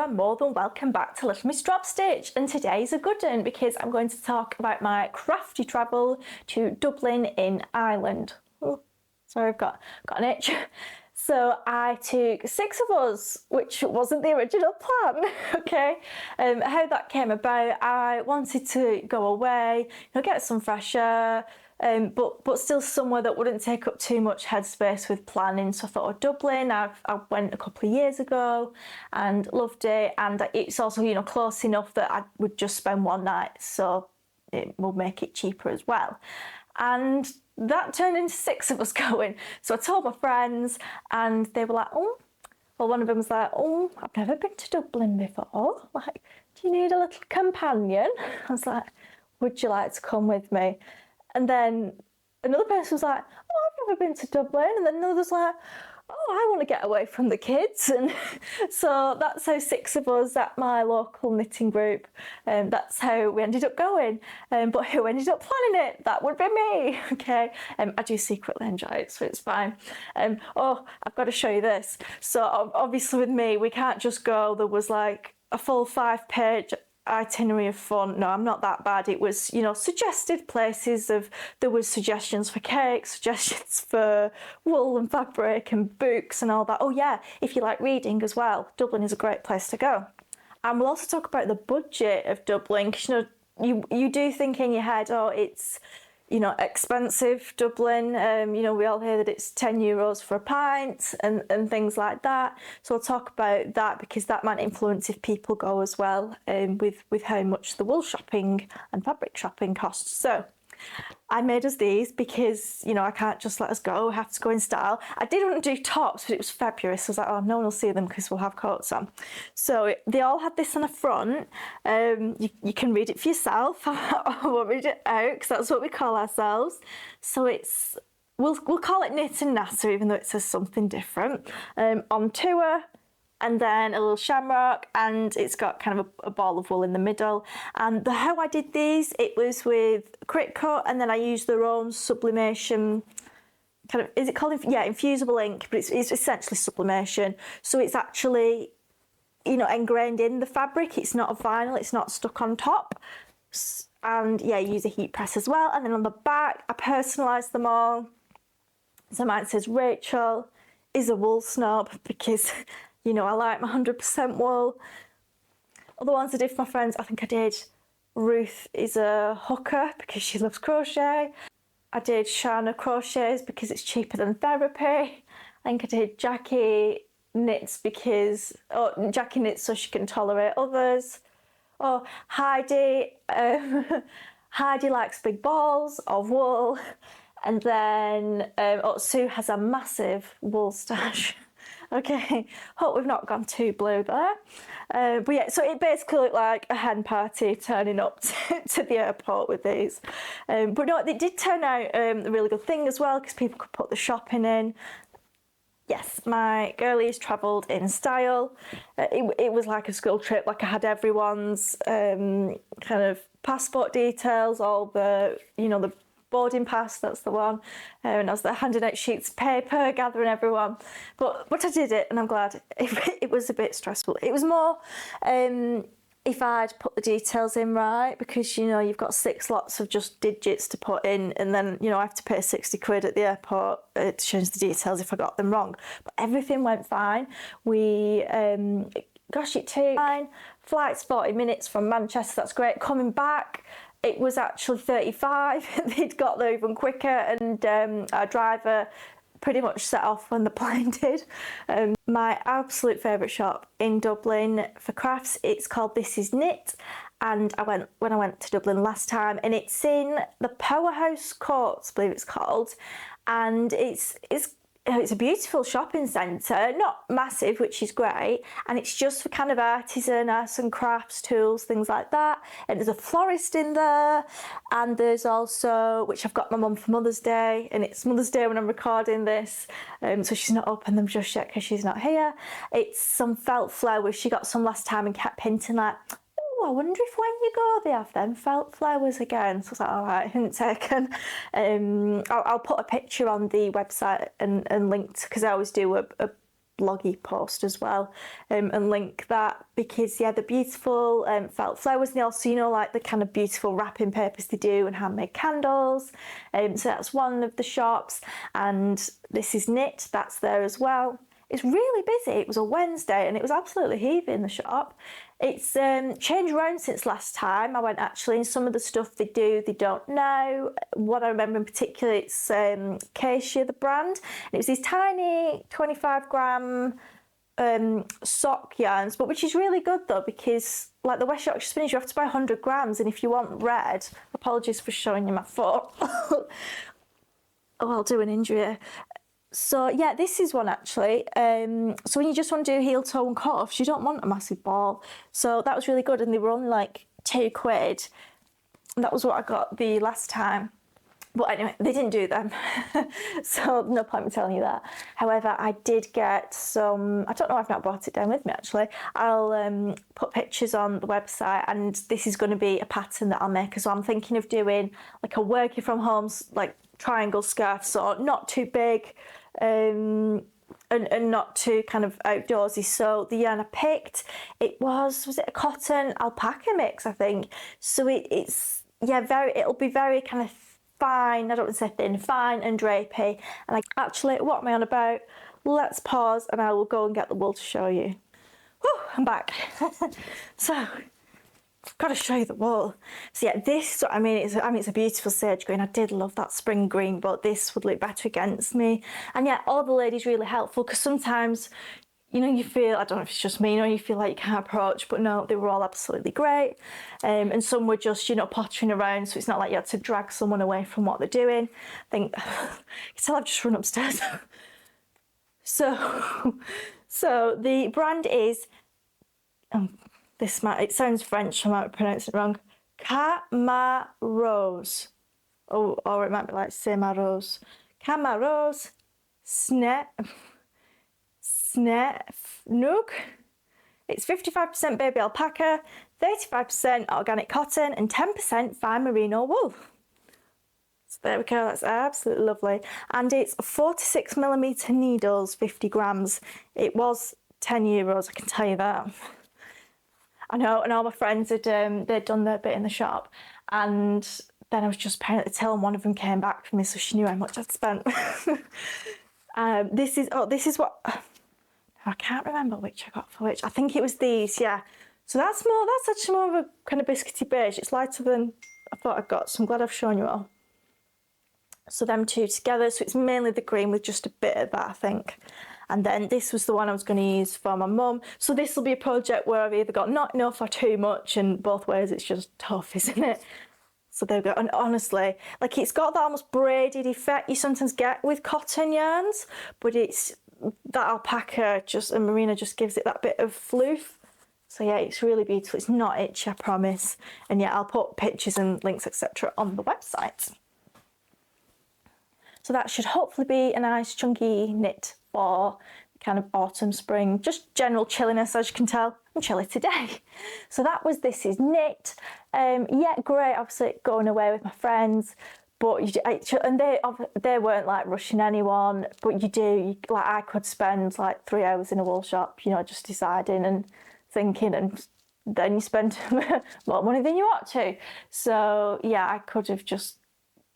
are more than welcome back to Little Miss Dropstitch, and today is a good one because I'm going to talk about my crafty travel to Dublin in Ireland. Oh, sorry, I've got an itch. So I took 6 of us, which wasn't the original plan, okay? How that came about, I wanted to go away, get some fresh air, but still somewhere that wouldn't take up too much headspace with planning. So I thought of Dublin. I went a couple of years ago and loved it, and it's also close enough that I would just spend one night, so it will make it cheaper as well. And that turned into 6 of us going. So I told my friends, and they were like, oh, well, one of them was like, oh, I've never been to Dublin before. Like, do you need a little companion? I was like, would you like to come with me? And then another person was like, oh, I've never been to Dublin. And then another was like, oh, I want to get away from the kids. And so that's how 6 of us at my local knitting group, that's how we ended up going. But who ended up planning it? That would be me, okay? I do secretly enjoy it, so it's fine. Oh, I've got to show you this. So obviously with me, we can't just go. There was like a full 5-page itinerary of fun. No, I'm not that bad. It was, suggested places there was suggestions for cakes, suggestions for wool and fabric and books and all that. Oh yeah, if you like reading as well, Dublin is a great place to go. And we'll also talk about the budget of Dublin, because you do think in your head, oh, it's expensive, Dublin. We all hear that it's €10 for a pint and things like that. So I'll talk about that because that might influence if people go as well, with how much the wool shopping and fabric shopping costs. So I made us these because, I can't just let us go. I have to go in style. I did want to do tops, but it was February, so I was like, oh, no one will see them because we'll have coats on. So they all had this on the front. You can read it for yourself. I won't read it out because that's what we call ourselves. So we'll call it knit and natter, even though it says something different. On tour, and then a little shamrock, and it's got kind of a ball of wool in the middle. And how I did these, it was with Crit Cut, and then I used their own sublimation, is it called, infusible ink, but it's essentially sublimation. So it's actually, ingrained in the fabric. It's not a vinyl, it's not stuck on top. And yeah, use a heat press as well. And then on the back, I personalised them all. So mine says, Rachel is a wool snob, because I like my 100% wool. Other ones I did for my friends, I think I did Ruth is a hooker because she loves crochet. I did Shana crochets because it's cheaper than therapy. I think I did Jackie knits Jackie knits so she can tolerate others. Oh, Heidi, Heidi likes big balls of wool. And then Sue has a massive wool stash. Okay, hope we've not gone too blue there. But yeah, so it basically looked like a hen party turning up to the airport with these. But no, it did turn out a really good thing as well, because people could put the shopping in. Yes, my girlies travelled in style. It was like a school trip, like I had everyone's kind of passport details, all the boarding pass, that's the one, and I was there handing out sheets of paper, gathering everyone, but I did it, and I'm glad. It was a bit stressful. It was more if I'd put the details in right, because you've got 6 lots of just digits to put in, and then I have to pay 60 quid at the airport to change the details if I got them wrong. But everything went fine. We it took fine. Flight's 40 minutes from Manchester, that's great. Coming back, it was actually 35. They'd got there even quicker, and our driver pretty much set off when the plane did. My absolute favourite shop in Dublin for crafts, it's called This Is Knit, and when I went to Dublin last time, and it's in the Powerhouse Court, I believe it's called, and it's a beautiful shopping centre, not massive, which is great, and it's just for kind of arts and crafts, tools, things like that. And there's a florist in there, and there's also, which I've got my mum for Mother's Day, and it's Mother's Day when I'm recording this, so she's not opened them just yet because she's not here. It's some felt flowers. She got some last time and kept hinting like, I wonder if when you go they have them felt flowers again. So I was like, all right, hint taken. I'll put a picture on the website and link, because I always do a bloggy post as well, and link that, because yeah, they're beautiful felt flowers, and they also, you know, like the kind of beautiful wrapping papers they do, and handmade candles. So that's one of the shops, and This Is Knit, that's there as well. It's really busy. It was a Wednesday and it was absolutely heaving in the shop. It's changed around since last time I went, actually, and some of the stuff they do, they don't know. What I remember in particular, it's Acacia, the brand. And it was these tiny 25 gram sock yarns, but which is really good though, because like the West Yorkshire Spinners, you have to buy 100 grams, and if you want red, apologies for showing you my foot. Oh, I'll do an injury. So yeah, this is one actually. So when you just want to do heel, toe and cuffs, you don't want a massive ball. So that was really good, and they were only like £2. And that was what I got the last time. But anyway, they didn't do them. So no point in telling you that. However, I did get some, I don't know, I've not brought it down with me actually. I'll put pictures on the website, and this is going to be a pattern that I'll make. So I'm thinking of doing like a working from home, like triangle scarf, so not too big, and not too kind of outdoorsy. So the yarn I picked, it was it a cotton alpaca mix, I think. So it's yeah, it'll be very kind of fine, I don't want to say thin, fine and drapey. And actually, what am I on about? Let's pause and I will go and get the wool to show you. Whew, I'm back. So I've got to show you the wool. So yeah, this, I mean, it's a beautiful sage green. I did love that spring green, but this would look better against me. And yeah, all the ladies really helpful, because sometimes, you know, you feel, I don't know if it's just me, you know, you feel like you can't approach, but no, they were all absolutely great. And some were just, you know, pottering around, so it's not like you had to drag someone away from what they're doing. I think, you can tell I've just run upstairs. So the brand is, it sounds French, I might pronounce it wrong, Camarose. Or it might be like Semarose. Camarose Snefnug. It's 55% baby alpaca, 35% organic cotton, and 10% fine merino wool. So there we go, that's absolutely lovely. And it's 4 to 6mm needles, 50 grams. It was €10, I can tell you that. I know, and all my friends had they'd done their bit in the shop, and then I was just paying at the till, and one of them came back for me, so she knew how much I'd spent. This is what, I can't remember which I got for which. I think it was these, yeah. So that's actually more of a kind of biscuity beige. It's lighter than I thought I'd got, so I'm glad I've shown you all. So them two together, so it's mainly the green with just a bit of that, I think. And then this was the one I was going to use for my mum. So this will be a project where I've either got not enough or too much, and both ways it's just tough, isn't it? So there we go. And honestly, like, it's got that almost braided effect you sometimes get with cotton yarns, but it's that alpaca and merino just gives it that bit of floof. So yeah, it's really beautiful. It's not itchy, I promise. And yeah, I'll put pictures and links, etc. on the website. So that should hopefully be a nice chunky knit for kind of autumn, spring, just general chilliness. As you can tell, I'm chilly today. So that was This Is Knit. Yeah, great, obviously going away with my friends, but they weren't like rushing anyone, but like, I could spend like 3 hours in a wool shop, you know, just deciding and thinking, and then you spend more money than you ought to. So yeah, I could have just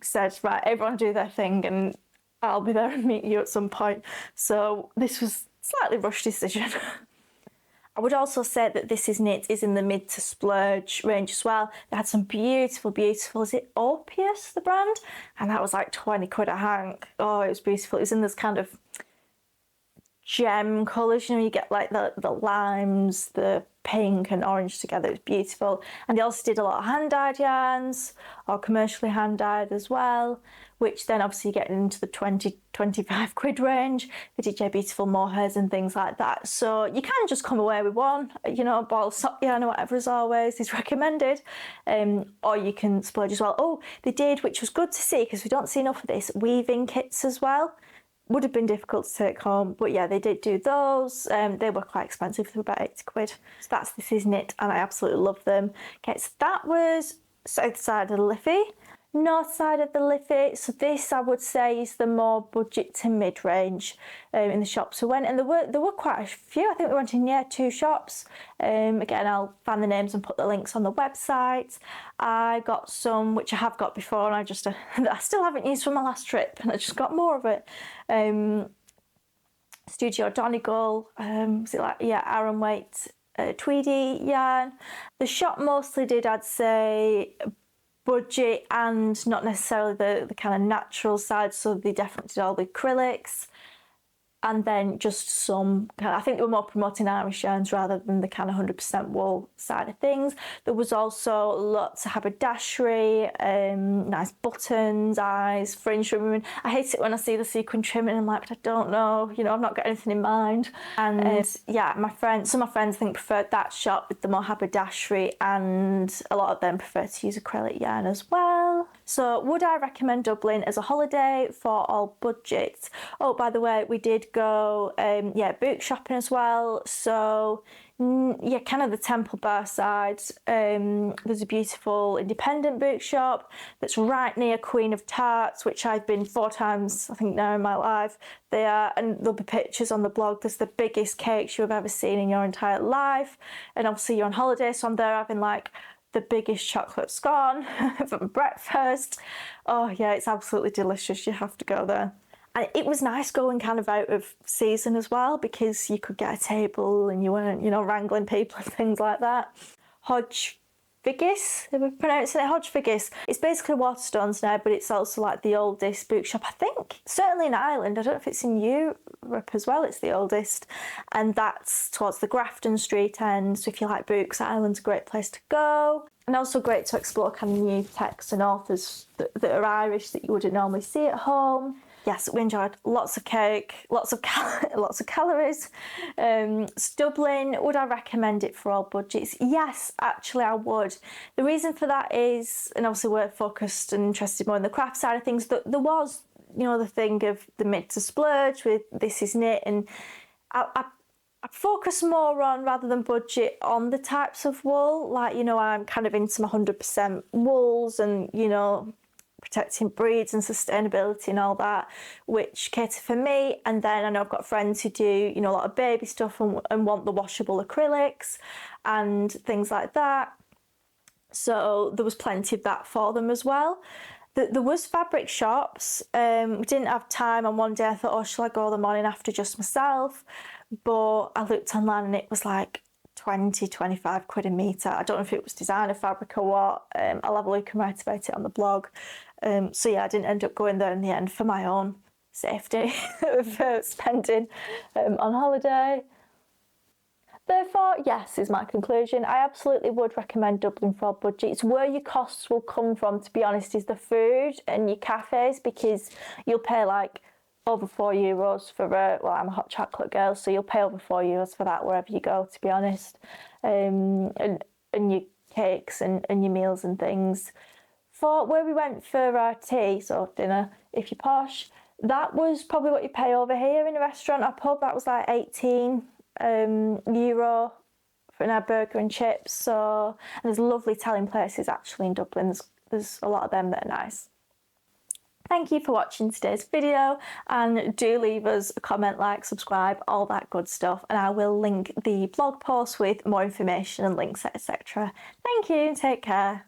said, right, everyone do their thing and I'll be there and meet you at some point. So this was a slightly rushed decision. I would also say that This Is Knit is in the mid to splurge range as well. They had some beautiful, is it Orpheus, the brand? And that was like 20 quid a hank. Oh, it was beautiful. It was in this kind of gem colours, you know, you get like the limes, the pink and orange together. It was beautiful. And they also did a lot of hand-dyed yarns, or commercially hand-dyed as well, which then obviously you get into the 20-25 quid range. They did beautiful mohairs and things like that. So you can just come away with one, you know, a ball of sock yarn or whatever, as always is recommended. Or you can splurge as well. Oh, they did, which was good to see, because we don't see enough of this, weaving kits as well. Would have been difficult to take home, but yeah, they did do those. They were quite expensive, they were about 80 quid. So This Is Knit, and I absolutely love them. Okay, so that was south side of the Liffey. north side of the Liffey. So this, I would say, is the more budget to mid-range in the shops we went, and there were quite a few. I think we went in 2 shops. Again, I'll find the names and put the links on the website. I got some which I have got before, and I still haven't used from my last trip, and I just got more of it. Studio Donegal, was it like, Aran Weight Tweedy yarn. The shop mostly did, I'd say, budget and not necessarily the kind of natural side, so they definitely did all the acrylics. And then just some, I think they were more promoting Irish yarns rather than the kind of 100% wool side of things. There was also lots of haberdashery, nice buttons, eyes, fringe trimming. I hate it when I see the sequin trimming and I'm like, I don't know, I've not got anything in mind. And some of my friends I think preferred that shop with the more haberdashery, and a lot of them prefer to use acrylic yarn as well. So would I recommend Dublin as a holiday for all budgets? Oh, by the way, we did go book shopping as well. So kind of the Temple Bar side. There's a beautiful independent bookshop that's right near Queen of Tarts, which I've been 4 times I think now in my life. And there'll be pictures on the blog. There's the biggest cakes you've ever seen in your entire life, and obviously you're on holiday, so I'm there having like the biggest chocolate scone for breakfast. Oh yeah, it's absolutely delicious. You have to go there. And it was nice going kind of out of season as well, because you could get a table and you weren't, wrangling people and things like that. Hodge Figgis, if we pronounce it, Hodge Figgis. It's basically Waterstones now, but it's also like the oldest bookshop, I think, certainly in Ireland. I don't know if it's in Europe as well, it's the oldest. And that's towards the Grafton Street end. So if you like books, Ireland's a great place to go. And also great to explore kind of new texts and authors that are Irish that you wouldn't normally see at home. Yes, we enjoyed lots of cake, lots of calories. Dublin, would I recommend it for all budgets? Yes, actually I would. The reason for that is, and obviously we're focused and interested more in the craft side of things, that there was, the thing of the mid to splurge with This Is Knit, and I focus more on, rather than budget, on the types of wool. Like, I'm kind of into my 100% wools and, protecting breeds and sustainability and all that, which cater for me. And then I know I've got friends who do, a lot of baby stuff and want the washable acrylics and things like that. So there was plenty of that for them as well. There was fabric shops. We didn't have time, and one day I thought, shall I go the morning after just myself? But I looked online and it was like 20-25 quid a metre. I don't know if it was designer fabric or what. I'll have a look and write about it on the blog. So yeah, I didn't end up going there in the end for my own safety of spending on holiday. Therefore, yes, is my conclusion. I absolutely would recommend Dublin for budgets. Where your costs will come from, to be honest, is the food and your cafes, because you'll pay like over €4 for I'm a hot chocolate girl, so you'll pay over €4 for that wherever you go, to be honest. And your cakes and your meals and things. For where we went for our tea, so dinner, if you're posh, that was probably what you pay over here in a restaurant or pub. That was like €18 for our burger and chips. So, and there's lovely Italian places actually in Dublin. There's a lot of them that are nice. Thank you for watching today's video, and do leave us a comment, like, subscribe, all that good stuff, and I will link the blog post with more information and links, etc. Thank you, take care.